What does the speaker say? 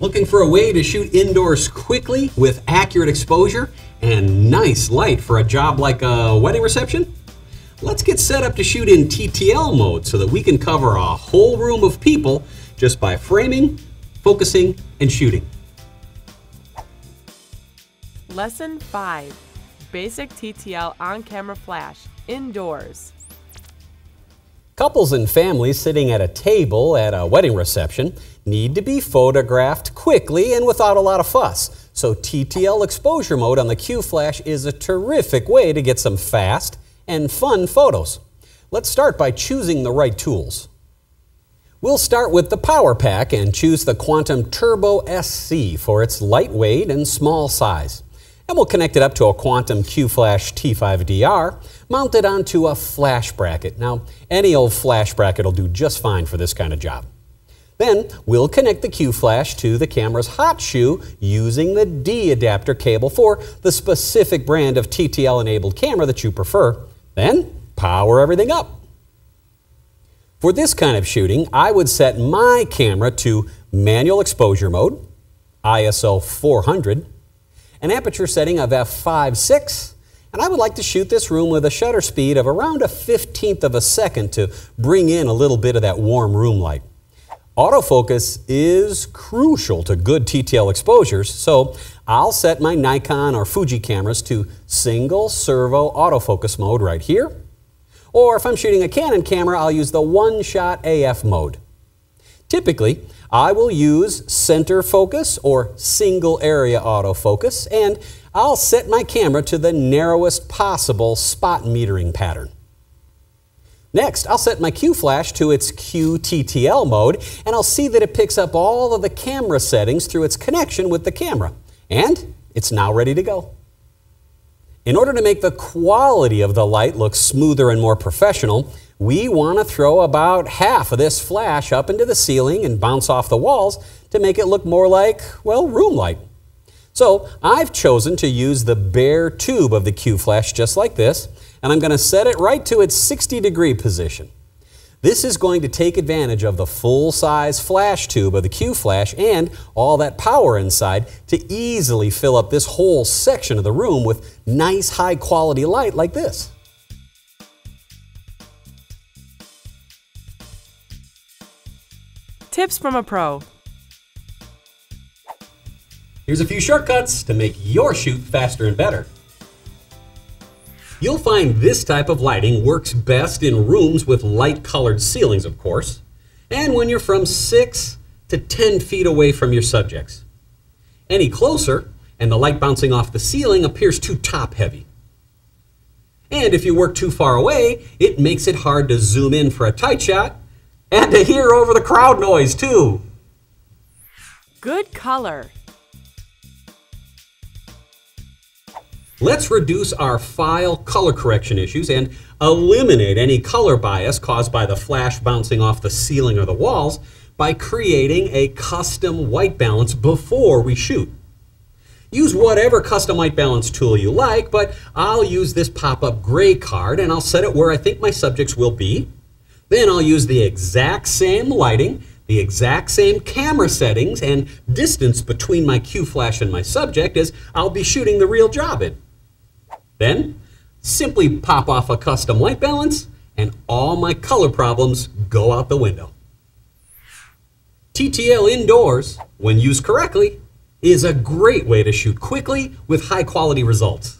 Looking for a way to shoot indoors quickly with accurate exposure and nice light for a job like a wedding reception? Let's get set up to shoot in TTL mode so that we can cover a whole room of people just by framing, focusing, and shooting. Lesson 5. Basic TTL on-camera flash, indoors. Couples and families sitting at a table at a wedding reception need to be photographed quickly and without a lot of fuss. So TTL exposure mode on the Qflash is a terrific way to get some fast and fun photos. Let's start by choosing the right tools. We'll start with the power pack and choose the Quantum Turbo SC for its lightweight and small size. And we'll connect it up to a Quantum Qflash T5d-R mounted onto a flash bracket. Now, any old flash bracket will do just fine for this kind of job. Then, we'll connect the Qflash to the camera's hot shoe using the D adapter cable for the specific brand of TTL-enabled camera that you prefer. Then, power everything up. For this kind of shooting, I would set my camera to manual exposure mode, ISO 400, an aperture setting of f/5.6, and I would like to shoot this room with a shutter speed of around 1/15 of a second to bring in a little bit of that warm room light. Autofocus is crucial to good TTL exposures, so I'll set my Nikon or Fuji cameras to single servo autofocus mode right here. Or if I'm shooting a Canon camera, I'll use the one-shot AF mode. Typically, I will use center focus or single area autofocus, and I'll set my camera to the narrowest possible spot metering pattern. Next, I'll set my Qflash to its QTTL mode, and I'll see that it picks up all of the camera settings through its connection with the camera. And it's now ready to go. In order to make the quality of the light look smoother and more professional, we want to throw about half of this flash up into the ceiling and bounce off the walls to make it look more like, well, room light. So I've chosen to use the bare tube of the Qflash just like this, and I'm going to set it right to its 60-degree position. This is going to take advantage of the full-size flash tube of the Qflash and all that power inside to easily fill up this whole section of the room with nice high-quality light like this. Tips from a pro. Here's a few shortcuts to make your shoot faster and better. You'll find this type of lighting works best in rooms with light-colored ceilings, of course, and when you're from 6 to 10 feet away from your subjects. Any closer, and the light bouncing off the ceiling appears too top-heavy. And if you work too far away, it makes it hard to zoom in for a tight shot and to hear over the crowd noise, too. Good color. Let's reduce our file color correction issues and eliminate any color bias caused by the flash bouncing off the ceiling or the walls by creating a custom white balance before we shoot. Use whatever custom white balance tool you like, but I'll use this pop-up gray card and I'll set it where I think my subjects will be. Then I'll use the exact same lighting, the exact same camera settings, and distance between my Qflash and my subject as I'll be shooting the real job in. Then, simply pop off a custom white balance, and all my color problems go out the window. TTL indoors, when used correctly, is a great way to shoot quickly with high-quality results.